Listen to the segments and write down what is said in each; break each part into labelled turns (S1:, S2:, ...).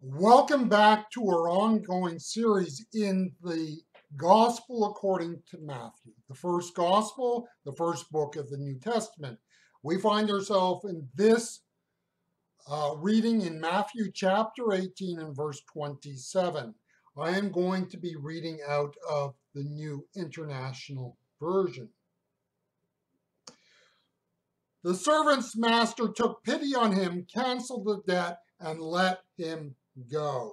S1: Welcome back to our ongoing series in the Gospel according to Matthew, the first Gospel, the first book of the New Testament. We find ourselves in this reading in Matthew chapter 18 and verse 27. I am going to be reading out of the New International Version. The servant's master took pity on him, canceled the debt, and let him go.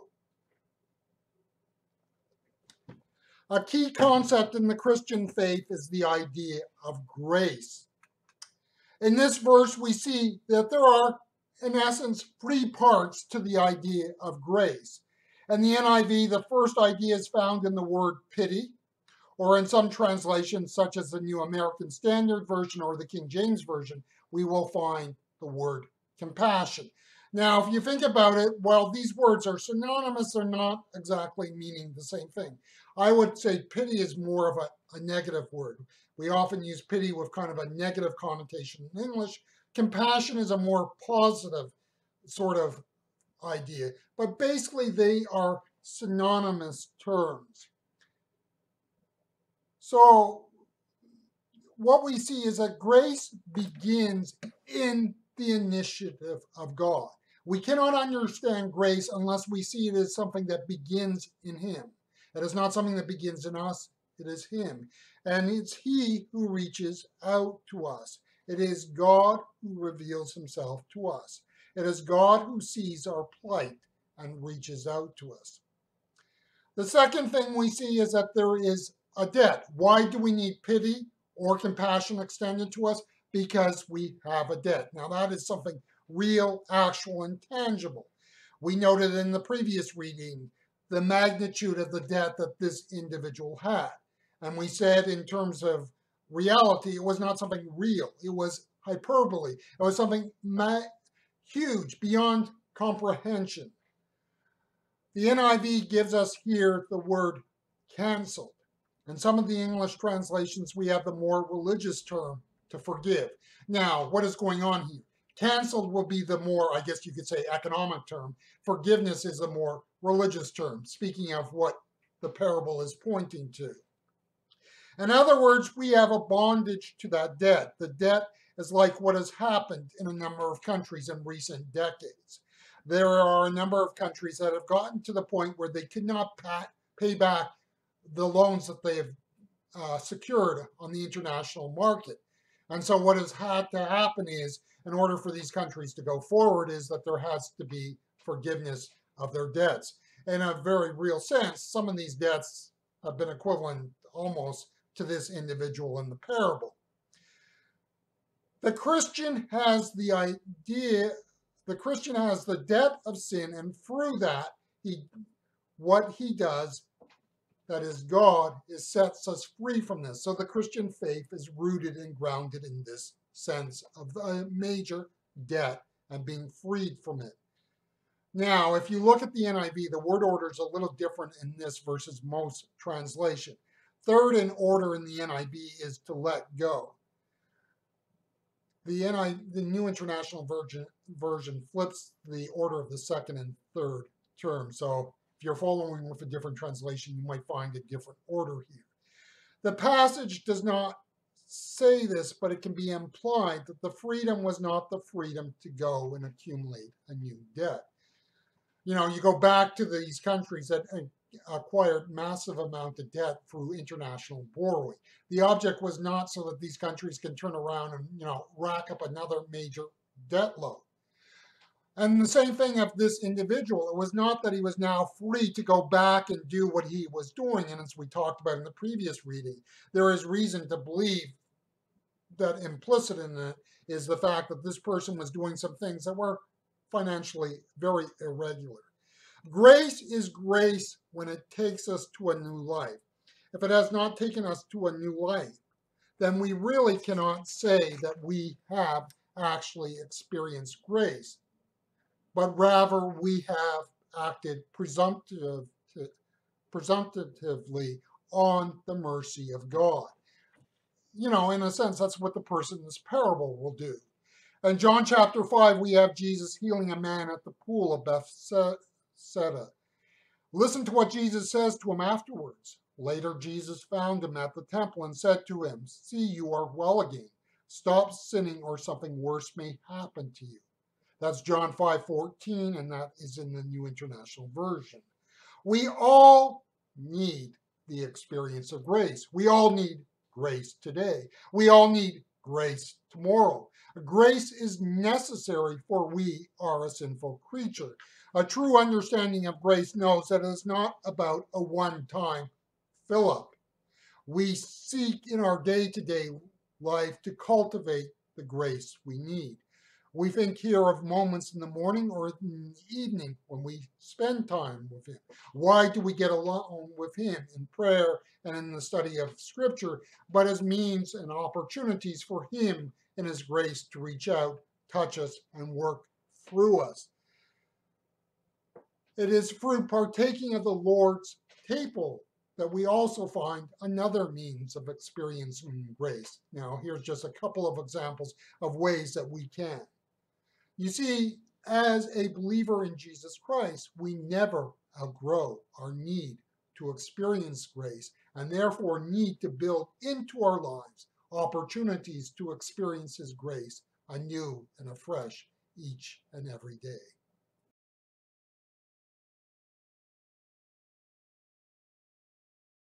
S1: A key concept in the Christian faith is the idea of grace. In this verse, we see that there are, in essence, three parts to the idea of grace. In the NIV, the first idea is found in the word pity, or in some translations, such as the New American Standard Version or the King James Version, we will find the word compassion. Now, if you think about it, while these words are synonymous, they're not exactly meaning the same thing. I would say pity is more of a negative word. We often use pity with kind of a negative connotation in English. Compassion is a more positive sort of idea, but basically they are synonymous terms. So what we see is that grace begins in the initiative of God. We cannot understand grace unless we see it as something that begins in Him. It is not something that begins in us, it is Him. And it's He who reaches out to us. It is God who reveals Himself to us. It is God who sees our plight and reaches out to us. The second thing we see is that there is a debt. Why do we need pity or compassion extended to us? Because we have a debt. Now, that is something real, actual, and tangible. We noted in the previous reading the magnitude of the debt that this individual had. And we said, in terms of reality, it was not something real, it was hyperbole, it was something huge, beyond comprehension. The NIV gives us here the word canceled. In some of the English translations, we have the more religious term to forgive. Now, what is going on here? Canceled will be the more, I guess you could say, economic term. Forgiveness is the more religious term, speaking of what the parable is pointing to. In other words, we have a bondage to that debt. The debt is like what has happened in a number of countries in recent decades. There are a number of countries that have gotten to the point where they could not pay back the loans that they have secured on the international market. And so what has had to happen is, in order for these countries to go forward, is that there has to be forgiveness of their debts. In a very real sense, some of these debts have been equivalent almost to this individual in the parable. The Christian has the idea, the Christian has the debt of sin, and through that, what he does, that is God, sets us free from this. So the Christian faith is rooted and grounded in this sense of the major debt and being freed from it. Now, if you look at the NIV, the word order is a little different in this versus most translation. Third in order in the NIV is to let go. The New International Version flips the order of the second and third term. So if you're following with a different translation, you might find a different order here. The passage does not say this, but it can be implied that the freedom was not the freedom to go and accumulate a new debt. You know, you go back to these countries that acquired massive amount of debt through international borrowing. The object was not so that these countries can turn around and, rack up another major debt load. And the same thing of this individual. It was not that he was now free to go back and do what he was doing. And as we talked about in the previous reading, there is reason to believe that implicit in it is the fact that this person was doing some things that were financially very irregular. Grace is grace when it takes us to a new life. If it has not taken us to a new life, then we really cannot say that we have actually experienced grace, but rather we have acted presumptively on the mercy of God. In a sense, that's what the person in this parable will do. In John chapter 5, we have Jesus healing a man at the pool of Bethesda, Bethsaida. Listen to what Jesus says to him afterwards. Later, Jesus found him at the temple and said to him, "See, you are well again. Stop sinning or something worse may happen to you." That's John 5:14, and that is in the New International Version. We all need the experience of grace. We all need grace today. We all need grace tomorrow. Grace is necessary, for we are a sinful creature. A true understanding of grace knows that it is not about a one-time fill up. We seek in our day to day life to cultivate the grace we need. We think here of moments in the morning or in the evening when we spend time with Him. Why do we get along with Him in prayer and in the study of Scripture, but as means and opportunities for Him in His grace to reach out, touch us, and work through us? It is through partaking of the Lord's table that we also find another means of experiencing grace. Now, here's just a couple of examples of ways that we can. You see, as a believer in Jesus Christ, we never outgrow our need to experience grace and therefore need to build into our lives opportunities to experience His grace anew and afresh each and every day.